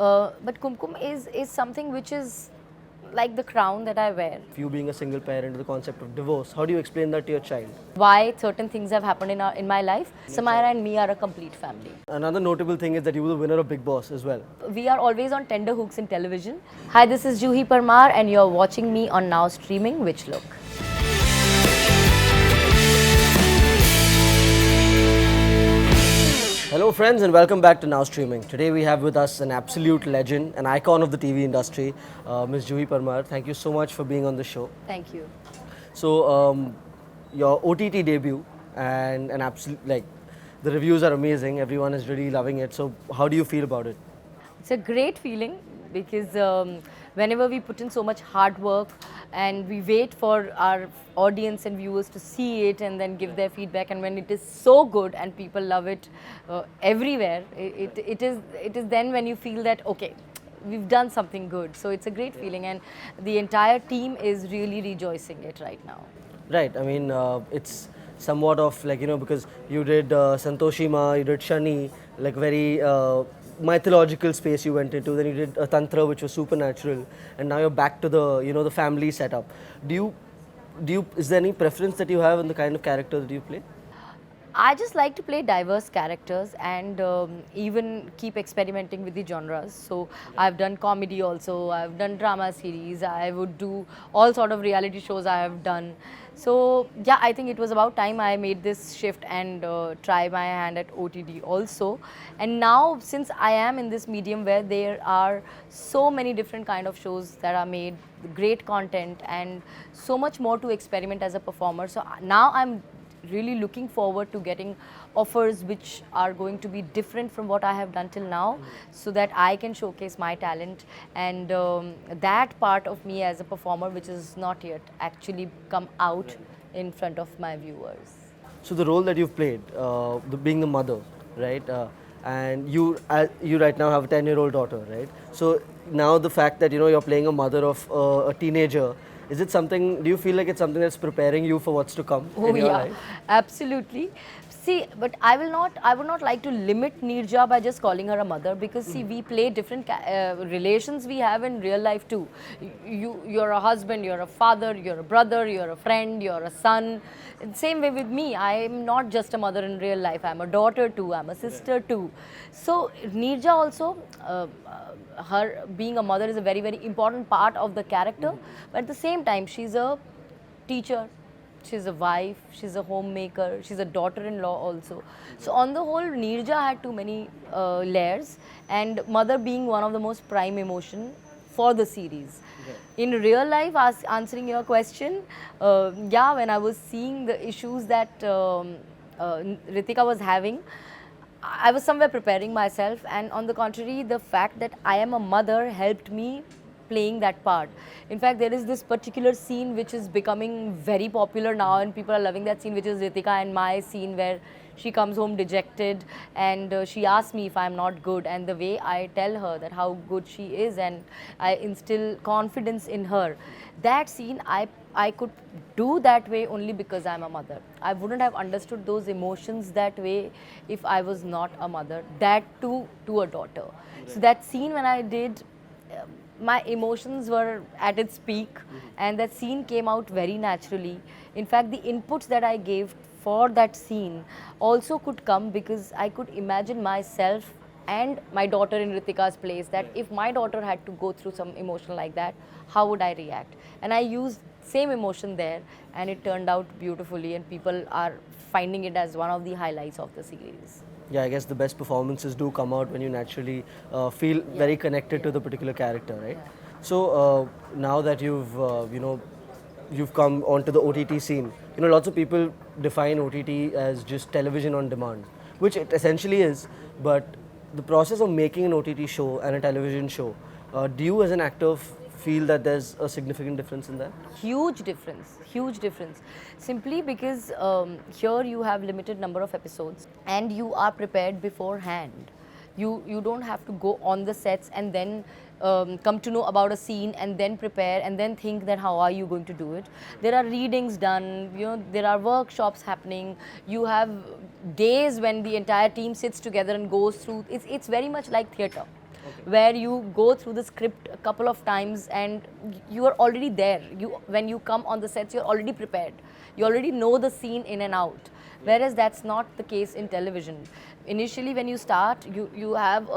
But Kumkum is something which is like the crown that I wear. You being a single parent, the concept of divorce, how do you explain that to your child? Why certain things have happened in my life. Samira and me are a complete family. Another notable thing is that you were the winner of Bigg Boss as well. We are always on tender hooks in television. Hi, this is Juhi Parmar and you're watching me on Now Streaming. Which look? Hello friends and welcome back to Now Streaming. Today we have with us an absolute legend, an icon of the TV industry, Ms. Juhi Parmar. Thank you so much for being on the show. Thank you. So your OTT debut and an absolute, like, the reviews are amazing. Everyone is really loving it. So how do you feel about it? It's a great feeling because whenever we put in so much hard work and we wait for our audience and viewers to see it and then give their feedback, and when it is so good and people love it everywhere, it is then when you feel that okay, we've done something good. So it's a great feeling and the entire team is really rejoicing it right now. Right. I mean, it's somewhat of like, because you did Santoshima, you did Shani, like very mythological space you went into. Then you did Tantra, which was supernatural, and now you're back to the the family setup. Is there any preference that you have in the kind of character that you play? I just like to play diverse characters and even keep experimenting with the genres. So I've done comedy also, I've done drama series, I would do all sort of reality shows I have done. So yeah, I think it was about time I made this shift and try my hand at OTT also. And now since I am in this medium where there are so many different kind of shows that are made, great content and so much more to experiment as a performer. So now I'm really looking forward to getting offers which are going to be different from what I have done till now, so that I can showcase my talent and that part of me as a performer which is not yet actually come out in front of my viewers. So the role that you've played, being the mother, right? And you right now have a 10-year-old daughter, right? So now the fact that you're playing a mother of a teenager, is it something? Do you feel like it's something that's preparing you for what's to come in your life? Absolutely. See, but I would not like to limit Neerja by just calling her a mother, because see, we play different relations we have in real life too. You're a husband, you're a father, you're a brother, you're a friend, you're a son. Same way with me, I am not just a mother in real life. I'm a daughter too, I'm a sister too. So Neerja also, her being a mother is a very, very important part of the character. But at the same time, she's a teacher. She's a wife, she's a homemaker, she's a daughter-in-law also. So on the whole, Neerja had too many layers, and mother being one of the most prime emotion for the series. In real life, answering your question, yeah, when I was seeing the issues that Ritika was having, I was somewhere preparing myself, and on the contrary, the fact that I am a mother helped me playing that part. In fact, there is this particular scene which is becoming very popular now and people are loving that scene, which is Ritika and my scene where she comes home dejected and she asks me if I'm not good, and the way I tell her that how good she is and I instill confidence in her. That scene I could do that way only because I'm a mother. I wouldn't have understood those emotions that way if I was not a mother, that too to a daughter. So that scene when I did, my emotions were at its peak and that scene came out very naturally. In fact, the inputs that I gave for that scene also could come because I could imagine myself and my daughter in Ritika's place, that if my daughter had to go through some emotion like that, how would I react? And I used same emotion there and it turned out beautifully and people are finding it as one of the highlights of the series. Yeah, I guess the best performances do come out when you naturally feel very connected to the particular character, right? So now that you've come onto the OTT scene, lots of people define OTT as just television on demand, which it essentially is. But the process of making an OTT show and a television show, do you as an actor feel that there's a significant difference in that? Huge difference, huge difference. Simply because here you have limited number of episodes and you are prepared beforehand. You don't have to go on the sets and then come to know about a scene and then prepare and then think that how are you going to do it. There are readings done, there are workshops happening. You have days when the entire team sits together and goes through. It's very much like theatre. where you go through the script a couple of times and you are already there. When you come on the sets, you're already prepared. You already know the scene in and out. Whereas that's not the case in television. Initially, when you start, you have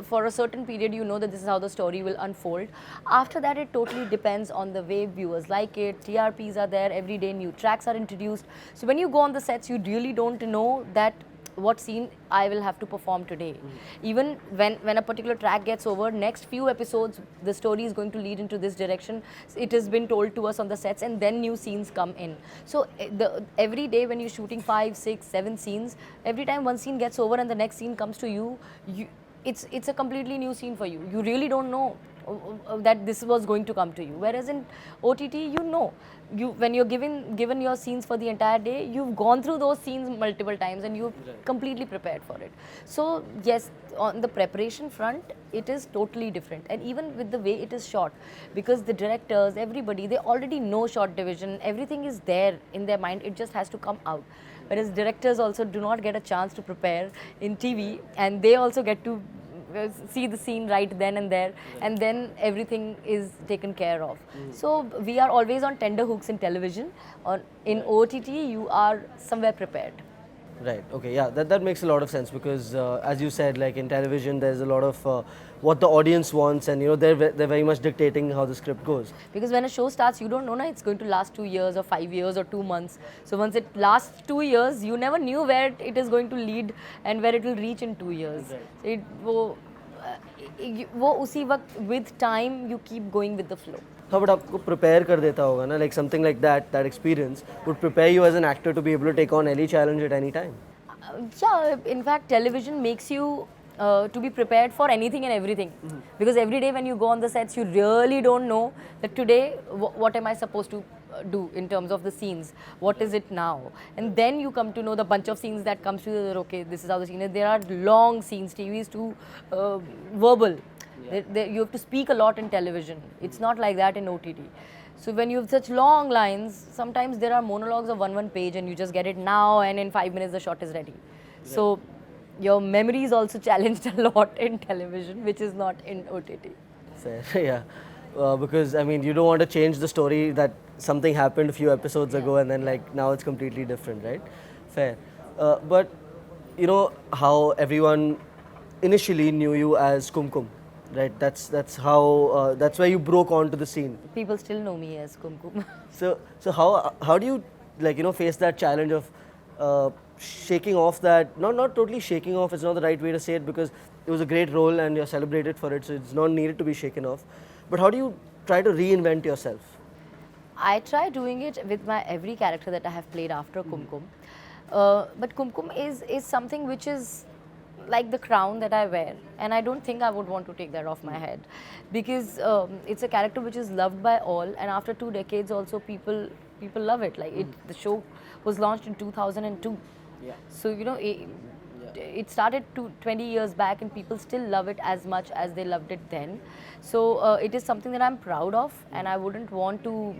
for a certain period, you know that this is how the story will unfold. After that, it totally depends on the way viewers like it. TRPs are there every day, new tracks are introduced. So when you go on the sets, you really don't know that what scene I will have to perform today. Even when a particular track gets over, next few episodes, the story is going to lead into this direction. It has been told to us on the sets, and then new scenes come in. So every day when you're shooting 5, 6, 7 scenes, every time one scene gets over and the next scene comes to you, it's a completely new scene for you. You really don't know that this was going to come to you. Whereas in OTT, when you're given your scenes for the entire day, you've gone through those scenes multiple times and you're completely prepared for it. So yes, on the preparation front, it is totally different. And even with the way it is shot, because the directors, everybody, they already know shot division, everything is there in their mind, it just has to come out. Whereas directors also do not get a chance to prepare in TV, and they also get to see the scene right then and there, and then everything is taken care of. So we are always on tender hooks in television. In OTT, you are somewhere prepared. Right. Okay. Yeah. That makes a lot of sense because, as you said, like in television, there's a lot of what the audience wants, and they're very much dictating how the script goes. Because when a show starts, you don't know it's going to last 2 years or 5 years or 2 months. So once it lasts 2 years, you never knew where it is going to lead and where it will reach in 2 years. Right. वो उसी वक्त with time you keep going with the flow. हाँ, but आपको prepare कर देता होगा ना, like something like that experience would prepare you as an actor to be able to take on any challenge at any time. Yeah, in fact, television makes you to be prepared for anything and everything. Because every day when you go on the sets, you really don't know that today, what am I supposed to do in terms of the scenes? What is it now? And then you come to know the bunch of scenes that comes to you, that, okay, this is how the scene is. There are long scenes. TV is too verbal. You have to speak a lot in television. It's not like that in OTT. So when you have such long lines, sometimes there are monologues of one page and you just get it now, and in 5 minutes the shot is ready. Right. So your memory is also challenged a lot in television, which is not in OTT. Fair. Yeah. Because I mean, you don't want to change the story that something happened a few episodes ago and then like now it's completely different, right? Fair. But you know how everyone initially knew you as Kumkum, right? That's how that's where you broke onto the scene. People still know me as Kumkum. So how do you face that challenge of shaking off that, not totally shaking off, it's not the right way to say it because it was a great role and you're celebrated for it, so it's not needed to be shaken off. But how do you try to reinvent yourself? I try doing it with my every character that I have played after Kumkum. But Kumkum is something which is like the crown that I wear, and I don't think I would want to take that off my head because it's a character which is loved by all, and after 2 decades also people love it. Like the show was launched in 2002. Yeah. So it started 20 years back and people still love it as much as they loved it then. So it is something that I'm proud of, and I wouldn't want to,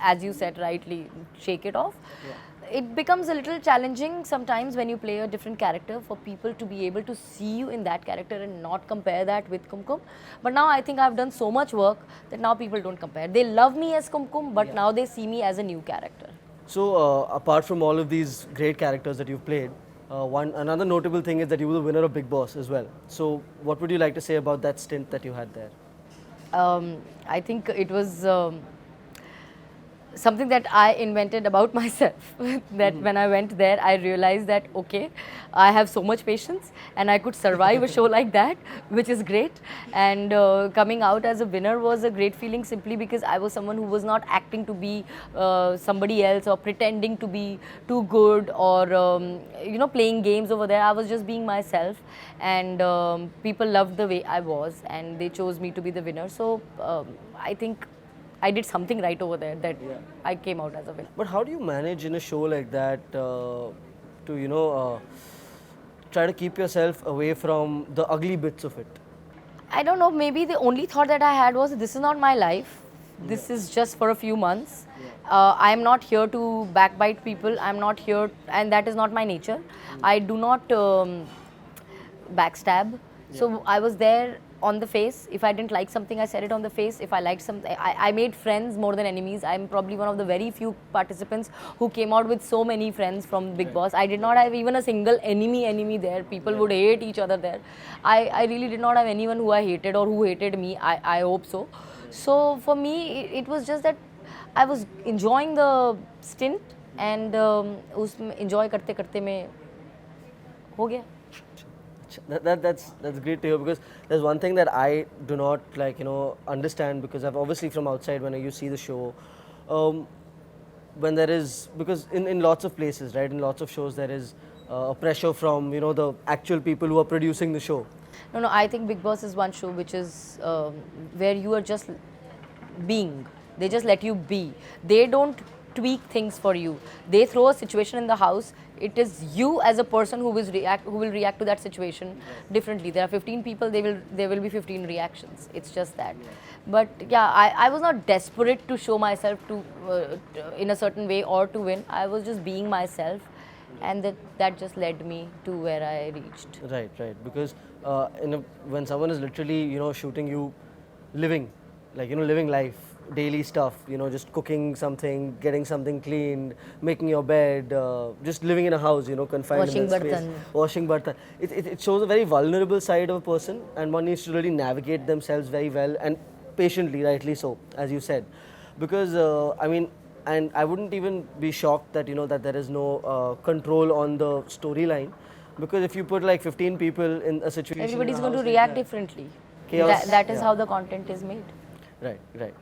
as you said rightly, shake it off. Yeah. It becomes a little challenging sometimes when you play a different character for people to be able to see you in that character and not compare that with Kumkum. But now I think I've done so much work that now people don't compare. They love me as Kumkum, but now they see me as a new character. So apart from all of these great characters that you've played, another notable thing is that you were the winner of Bigg Boss as well. So what would you like to say about that stint that you had there? I think it was something that I invented about myself. That when I went there, I realized that, okay, I have so much patience and I could survive a show like that, which is great. And coming out as a winner was a great feeling simply because I was someone who was not acting to be somebody else or pretending to be too good or, playing games over there. I was just being myself, and people loved the way I was and they chose me to be the winner. So I think I did something right over there that I came out as a winner. But how do you manage in a show like that to, try to keep yourself away from the ugly bits of it? I don't know, maybe the only thought that I had was, this is not my life. This is just for a few months. I am not here to backbite people. I am not here, and that is not my nature. I do not backstab. So I was there on the face. If I didn't like something, I said it on the face. If I liked something, I made friends more than enemies. I'm probably one of the very few participants who came out with so many friends from Bigg Boss. I did not have even a single enemy there. People would hate each other there. I really did not have anyone who I hated or who hated me. I hope so. So for me, it was just that I was enjoying the stint, and उसमें enjoy करते करते में हो गया. That's great to hear, because there's one thing that I do not understand, because I've obviously from outside, when you see the show, when there is, because in lots of places, right, in lots of shows there is a pressure from the actual people who are producing the show. No, I think Bigg Boss is one show which is where you are just being. They just let you be. They don't tweak things for you. They throw a situation in the house. It is you as a person who will react to that situation differently. There are 15 people. There will be 15 reactions. It's just that. But yeah, I was not desperate to show myself to in a certain way or to win. I was just being myself, and that just led me to where I reached. Right. Because when someone is literally shooting you, living, living life, daily stuff, just cooking something, getting something cleaned, making your bed, just living in a house, confined Washing in that bartan. space, washing bartan. It shows a very vulnerable side of a person, and one needs to really navigate themselves very well and patiently, rightly so, as you said. Because and I wouldn't even be shocked that that there is no control on the storyline, because if you put like 15 people in a situation, Everybody's in a going to house like react that, differently. chaos. That is Yeah. how the content is made. Right.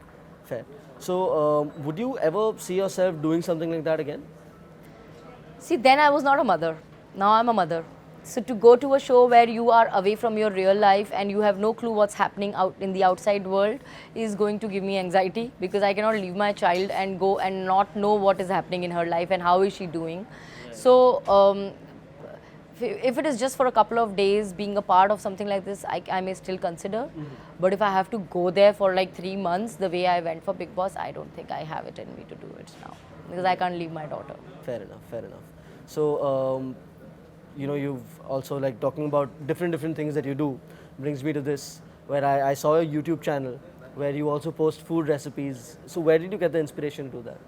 Fair. So, would you ever see yourself doing something like that again? See, then I was not a mother. Now I'm a mother. So to go to a show where you are away from your real life and you have no clue what's happening out in the outside world is going to give me anxiety, because I cannot leave my child and go and not know what is happening in her life and how is she doing. So if it is just for a couple of days, being a part of something like this, I may still consider. But if I have to go there for like 3 months, the way I went for Bigg Boss, I don't think I have it in me to do it now, because I can't leave my daughter. Fair enough. So, you've also, like, talking about different things that you do brings me to this, where I saw a YouTube channel where you also post food recipes. So where did you get the inspiration to do that?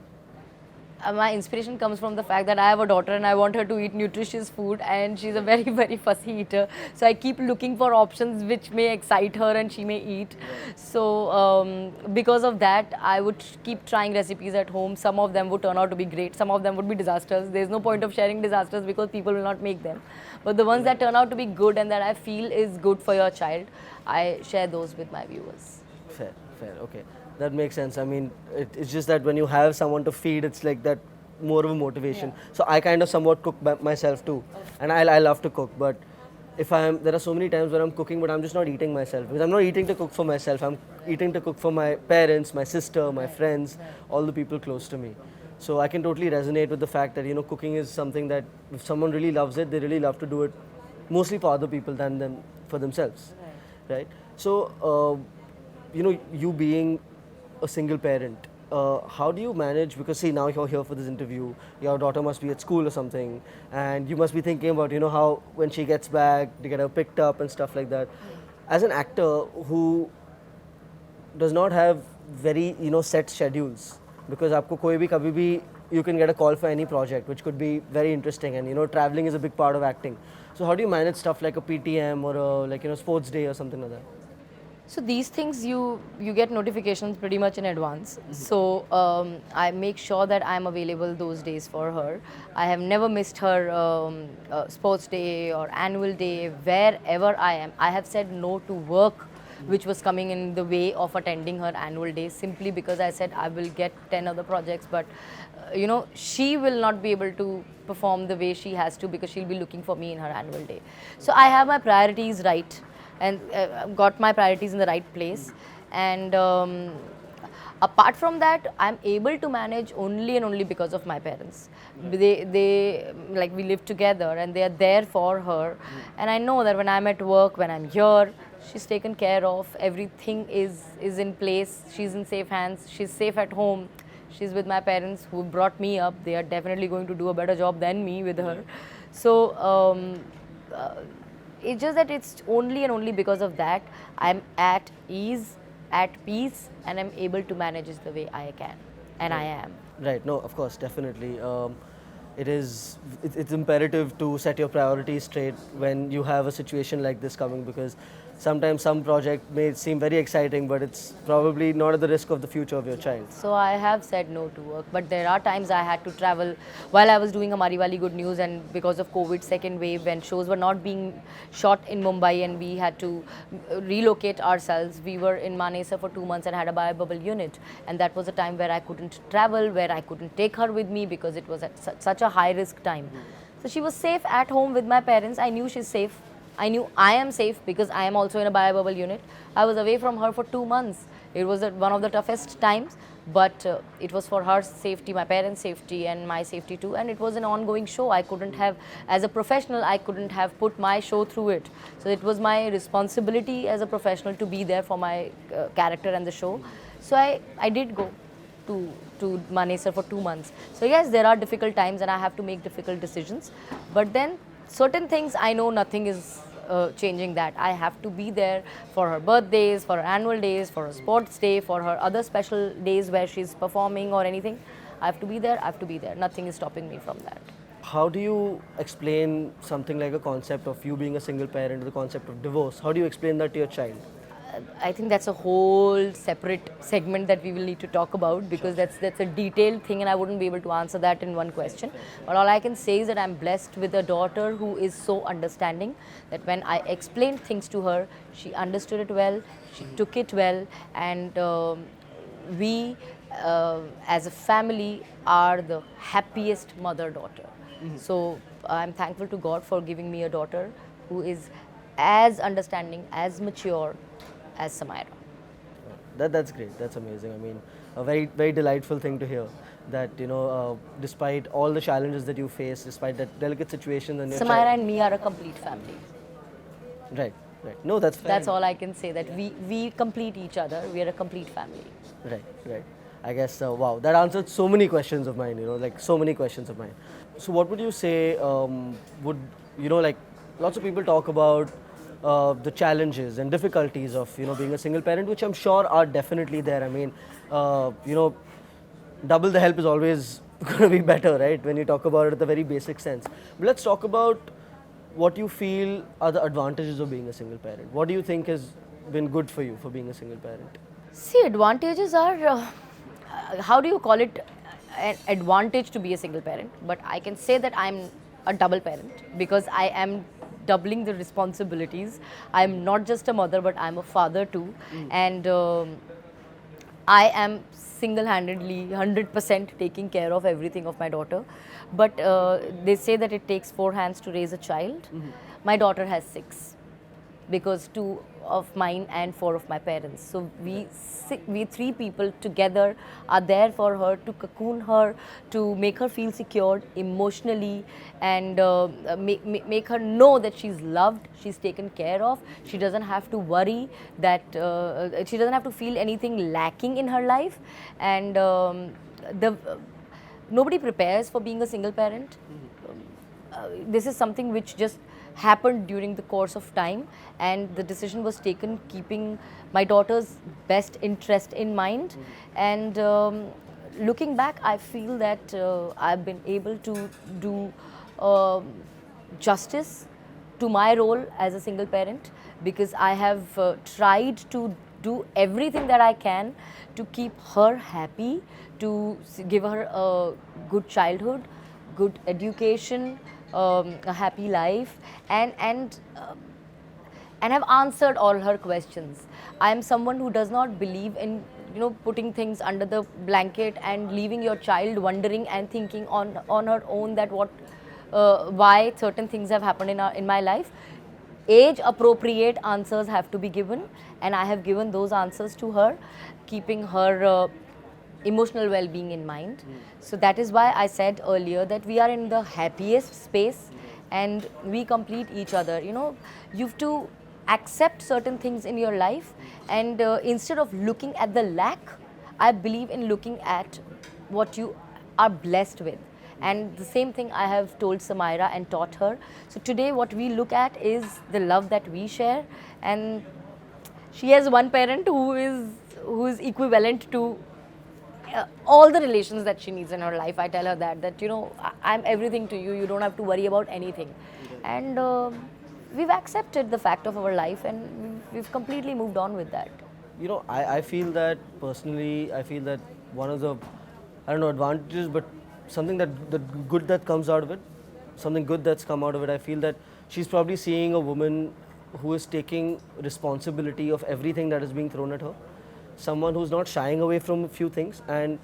My inspiration comes from the fact that I have a daughter and I want her to eat nutritious food, and she's a very, very fussy eater. So I keep looking for options which may excite her and she may eat. So because of that, I would keep trying recipes at home. Some of them would turn out to be great. Some of them would be disasters. There's no point of sharing disasters because people will not make them. But the ones that turn out to be good and that I feel is good for your child, I share those with my viewers. Fair. Okay. That makes sense. I mean, it's just that when you have someone to feed, it's like that more of a motivation. Yeah. So I kind of somewhat cook by myself too. And I love to cook, but there are so many times where I'm cooking, but I'm just not eating myself. Because I'm not eating to cook for myself. I'm eating to cook for my parents, my sister, my friends, all the people close to me. So I can totally resonate with the fact that, cooking is something that if someone really loves it, they really love to do it mostly for other people than them for themselves. Right? So, you being a single parent, how do you manage, because see, now you're here for this interview, your daughter must be at school or something, and you must be thinking about how when she gets back to get her picked up and stuff like that. As an actor who does not have very set schedules, because aapko koi bhi kabhi bhi you can get a call for any project, which could be very interesting, and traveling is a big part of acting. So how do you manage stuff like a PTM or a sports day or something like that? So these things you get notifications pretty much in advance. So I make sure that I'm available those days for her. I have never missed her sports day or annual day, wherever I am. I have said no to work which was coming in the way of attending her annual day, simply because I said I will get 10 other projects, but she will not be able to perform the way she has to, because she'll be looking for me in her annual day. So I have my priorities right, and got my priorities in the right place. And apart from that, I'm able to manage only and only because of my parents. They like, we live together and they are there for her. And I know that when I'm at work, when I'm here, she's taken care of. Everything is in place. She's in safe hands. She's safe at home. She's with my parents who brought me up. They are definitely going to do a better job than me with her. So It's just that it's only and only because of that I'm at ease, at peace, and I'm able to manage it the way I can, and I am. Right. No, of course, definitely. It's imperative to set your priorities straight when you have a situation like this coming, because sometimes some project may seem very exciting, but it's probably not at the risk of the future of your child. So I have said no to work, but there are times I had to travel while I was doing Hamari Wali Good News, and because of COVID second wave, when shows were not being shot in Mumbai and we had to relocate ourselves, we were in Manesar for 2 months and had a bio-bubble unit, and that was a time where I couldn't travel, where I couldn't take her with me because it was at such a high risk time. So she was safe at home with my parents. I knew she's safe. I knew I am safe because I am also in a bio-bubble unit. I was away from her for 2 months. It was one of the toughest times, but it was for her safety, my parents' safety, and my safety too. And it was an ongoing show. I couldn't have, as a professional, I couldn't have put my show through it. So it was my responsibility as a professional to be there for my character and the show. So I did go to Manesar for 2 months. So yes, there are difficult times and I have to make difficult decisions. But then certain things I know nothing is changing that. I have to be there for her birthdays, for her annual days, for her sports day, for her other special days where she's performing or anything. I have to be there, I have to be there. Nothing is stopping me from that. How do you explain something like a concept of you being a single parent, the concept of divorce? How do you explain that to your child? I think that's a whole separate segment that we will need to talk about, because that's a detailed thing and I wouldn't be able to answer that in one question. But all I can say is that I'm blessed with a daughter who is so understanding that when I explained things to her, she understood it well, she took it well, and we as a family are the happiest mother-daughter. So I'm thankful to God for giving me a daughter who is as understanding, as mature as Samira. That's great. That's amazing. I mean, a very delightful thing to hear. That despite all the challenges that you face, despite that delicate situation, and your Samira and me are a complete family. Right. No, that's fair. That's all I can say. That we complete each other. We are a complete family. Right. I guess, wow, that answered so many questions of mine, like so many questions of mine. So what would you say, like lots of people talk about the challenges and difficulties of, being a single parent, which I'm sure are definitely there. I mean, double the help is always going to be better, right? When you talk about it at the very basic sense. But let's talk about what you feel are the advantages of being a single parent. What do you think has been good for you for being a single parent? See, advantages are, how do you call it, an advantage to be a single parent? But I can say that I'm a double parent because I am doubling the responsibilities. I'm not just a mother, but I'm a father too. And I am single-handedly 100% taking care of everything of my daughter. But they say that it takes 4 hands to raise a child. My daughter has 6 because 2 of mine and 4 of my parents. So we 3 people together are there for her, to cocoon her, to make her feel secured emotionally, and make her know that she's loved, she's taken care of. She doesn't have to worry that she doesn't have to feel anything lacking in her life. And nobody prepares for being a single parent. This is something which just happened during the course of time, and the decision was taken keeping my daughter's best interest in mind. And looking back, I feel that I've been able to do justice to my role as a single parent, because I have tried to do everything that I can to keep her happy, to give her a good childhood, good education, a happy life, and have answered all her questions. I am someone who does not believe in putting things under the blanket and leaving your child wondering and thinking on her own that why certain things have happened in my life. Age appropriate answers have to be given, and I have given those answers to her, keeping her emotional well-being in mind. So that is why I said earlier that we are in the happiest space and we complete each other. You have to accept certain things in your life, and instead of looking at the lack, I believe in looking at what you are blessed with. And the same thing I have told Samaira and taught her. So today what we look at is the love that we share, and she has one parent who is equivalent to all the relations that she needs in her life. I tell her that you know, I'm everything to you. You don't have to worry about anything, and we've accepted the fact of our life, and we've completely moved on with that. You know, I feel that personally, I feel that one of the, I don't know, advantages, but something that the good that comes out of it, something good that's come out of it, I feel that she's probably seeing a woman who is taking responsibility of everything that is being thrown at her. Someone who's not shying away from a few things, and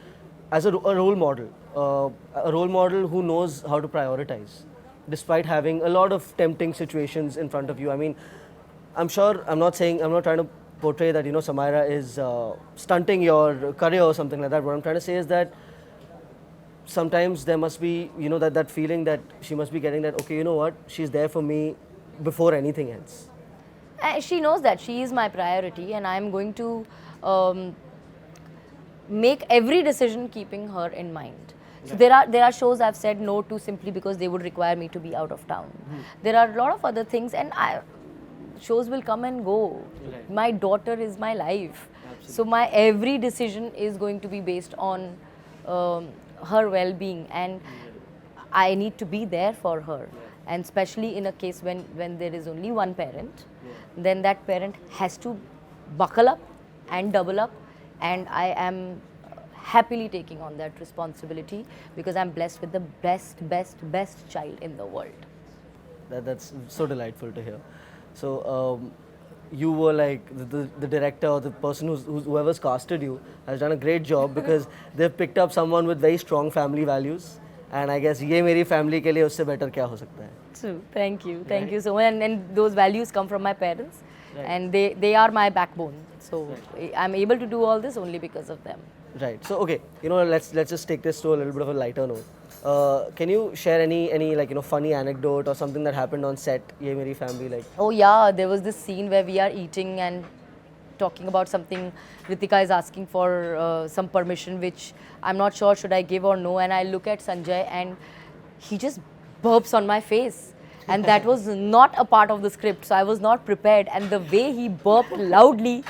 as a role model, a role model who knows how to prioritize, despite having a lot of tempting situations in front of you. I mean, I'm sure, I'm not trying to portray that, you know, Samaira is stunting your career or something like that. What I'm trying to say is that sometimes there must be, you know, that feeling that she must be getting that, okay, you know what, she's there for me before anything else. She knows that she is my priority, and I'm going to make every decision keeping her in mind. So there are shows I've said no to simply because they would require me to be out of town. There are a lot of other things, and shows will come and go. Right. My daughter is my life. So my every decision is going to be based on her well-being, and I need to be there for her. And especially in a case when there is only one parent, then that parent has to buckle up and double up, and I am happily taking on that responsibility because I'm blessed with the best child in the world. That's so delightful to hear. So you were like the director or the person whoever's casted you has done a great job because they've picked up someone with very strong family values, and I guess Yeh Meri Family के लिए उससे better क्या हो सकता है? True. Thank you so much. And those values come from my parents, Right. and they are my backbone. So I'm able to do all this only because of them. Right. So okay, you know, let's just take this to a little bit of a lighter note. Can you share any like, you know, funny anecdote or something that happened on set Yeh Meri Family, like? Oh yeah, there was this scene where we are eating and talking about something. Ritika is asking for some permission, which I'm not sure should I give or no. And I look at Sanjay and he just burps on my face. And that was not a part of the script, so I was not prepared. And the way he burped loudly,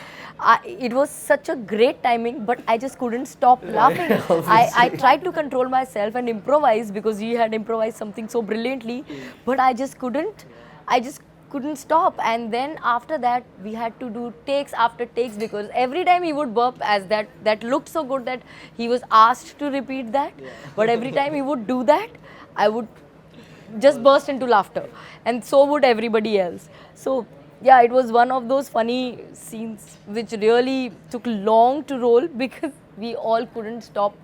it was such a great timing, but I just couldn't stop laughing. I tried to control myself and improvise because he had improvised something so brilliantly, but I just couldn't stop. And then after that we had to do takes after takes because every time he would burp, as that looked so good that he was asked to repeat that. But every time he would do that, I would just burst into laughter, and so would everybody else. So yeah, it was one of those funny scenes which really took long to roll because we all couldn't stop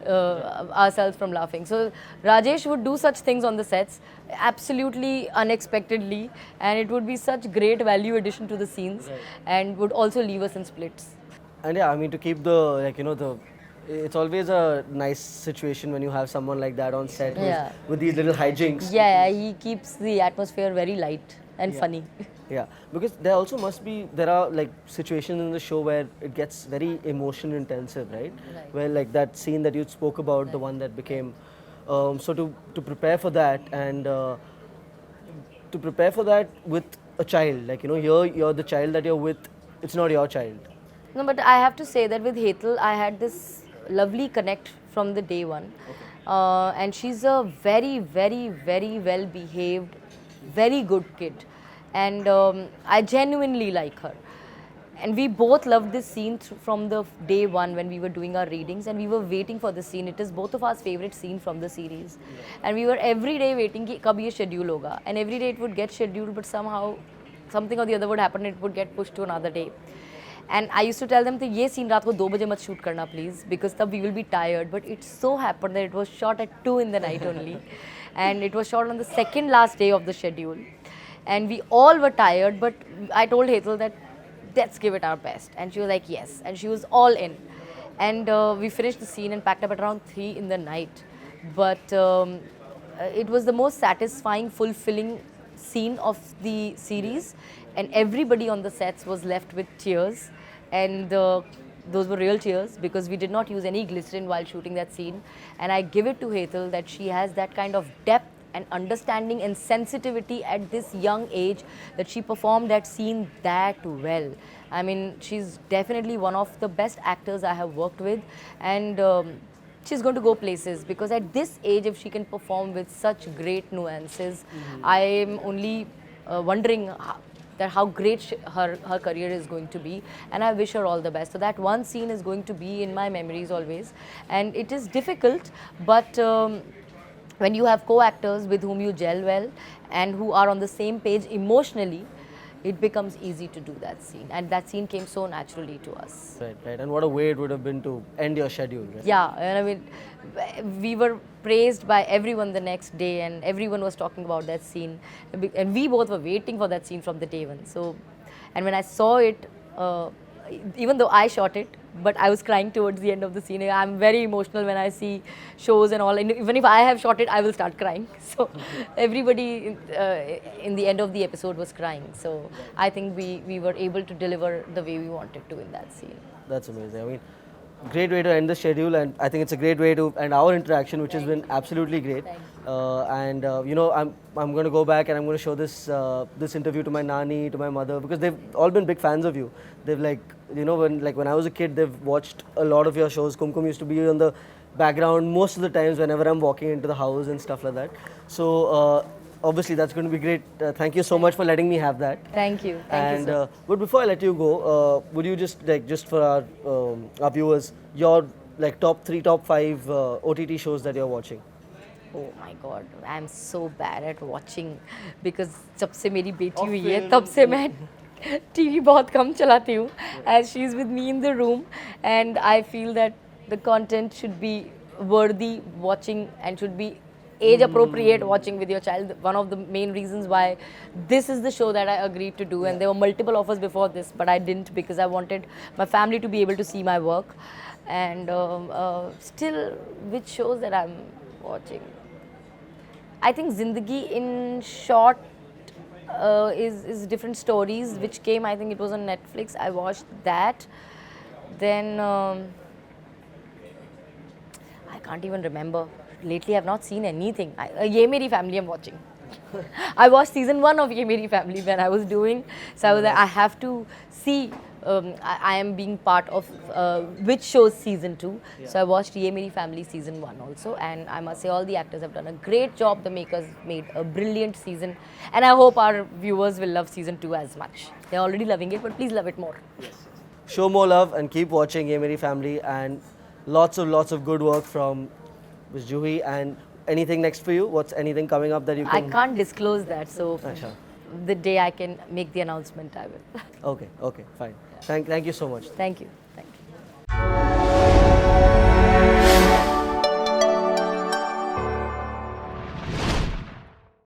ourselves from laughing. So Rajesh would do such things on the sets absolutely unexpectedly, and it would be such great value addition to the scenes, and would also leave us in splits. And yeah, I mean, to keep the, like, you know, it's always a nice situation when you have someone like that on set Yeah. with these little hijinks. Yeah, he keeps the atmosphere very light and funny. Yeah, because there also there are like situations in the show where it gets very emotion intensive, right? Where like that scene that you spoke about, the one that became, so to prepare for that and to prepare for that with a child, like, you know, here you're the child that you're with, it's not your child. No, but I have to say that with Hetal, I had this lovely connect from the day one. And she's a very well behaved, very good kid. And I genuinely like her. And we both loved this scene from the day one when we were doing our readings, and we were waiting for the scene. It is both of our favorite scene from the series. And we were every day waiting कि कब ये schedule होगा. And every day it would get scheduled, but somehow something or the other would happen, it would get pushed to another day. And I used to tell them that ये scene रात को 2 बजे मत shoot करना please, because तब we will be tired. But it so happened that it was shot at 2 in the night only, and it was shot on the second last day of the schedule, and we all were tired. But I told Hetal that let's give it our best, and she was like yes, and she was all in, and we finished the scene and packed up at around 3 in the night. But it was the most satisfying, fulfilling scene of the series, and everybody on the sets was left with tears. And those were real tears because we did not use any glycerin while shooting that scene. And I give it to Hetal that she has that kind of depth and understanding and sensitivity at this young age that she performed that scene that well. I mean, she's definitely one of the best actors I have worked with, and she's going to go places because at this age, if she can perform with such great nuances, I am only wondering how great her career is going to be, and I wish her all the best. So that one scene is going to be in my memories always, and it is difficult, but when you have co-actors with whom you gel well and who are on the same page emotionally, it becomes easy to do that scene, and that scene came so naturally to us. Right, right. And what a way it would have been to end your schedule, right? Yeah, and I mean, we were praised by everyone the next day, and everyone was talking about that scene, and we both were waiting for that scene from the day one. So, and when I saw it, even though I shot it, but I was crying towards the end of the scene. I'm very emotional when I see shows and all, and even if I have shot it, I will start crying. So everybody in the end of the episode was crying. So I think we were able to deliver the way we wanted to in that scene. That's amazing. I mean, great way to end the schedule, and I think it's a great way to end our interaction, which has been absolutely great. You know, I'm going to go back and I'm going to show this interview to my nani, to my mother, because they've all been big fans of you. They've when I was a kid, they've watched a lot of your shows. Kumkum used to be on the background most of the times whenever I'm walking into the house and stuff like that. So obviously that's going to be great. Thank you so much for letting me have that. Thank you. Thank you, sir. But before I let you go, would you just for our viewers, your top 3, top 5 OTT shows that you're watching? Oh my God, I'm so bad at watching because जब से मेरी बेटी हुई है तब से मैं TV बहुत कम चलाती हूँ, as she's with me in the room, and I feel that the content should be worthy watching and should be age appropriate watching with your child. One of the main reasons why this is the show that I agreed to do, and there were multiple offers before this, but I didn't because I wanted my family to be able to see my work. And still, which shows that I'm watching? I think Zindagi in short is different stories, which came, I think it was on Netflix. I watched that. Then I can't even remember. Lately, I've not seen anything. Yeh Meri Family I'm watching. I watched season 1 of Yeh Meri Family when I was doing. So I was like, I have to see. I am being part of which show's season 2. Yeah. So I watched Yeh Meri Family season 1 also, and I must say all the actors have done a great job. The makers made a brilliant season, and I hope our viewers will love season 2 as much. They're already loving it, but please love it more. Yes. Show more love and keep watching Yeh Meri Family, and lots of good work from Ms. Juhi. And anything next for you? What's anything coming up that you can... I can't disclose that, so the day I can make the announcement, I will. Okay, fine. Thank you so much. Thank you.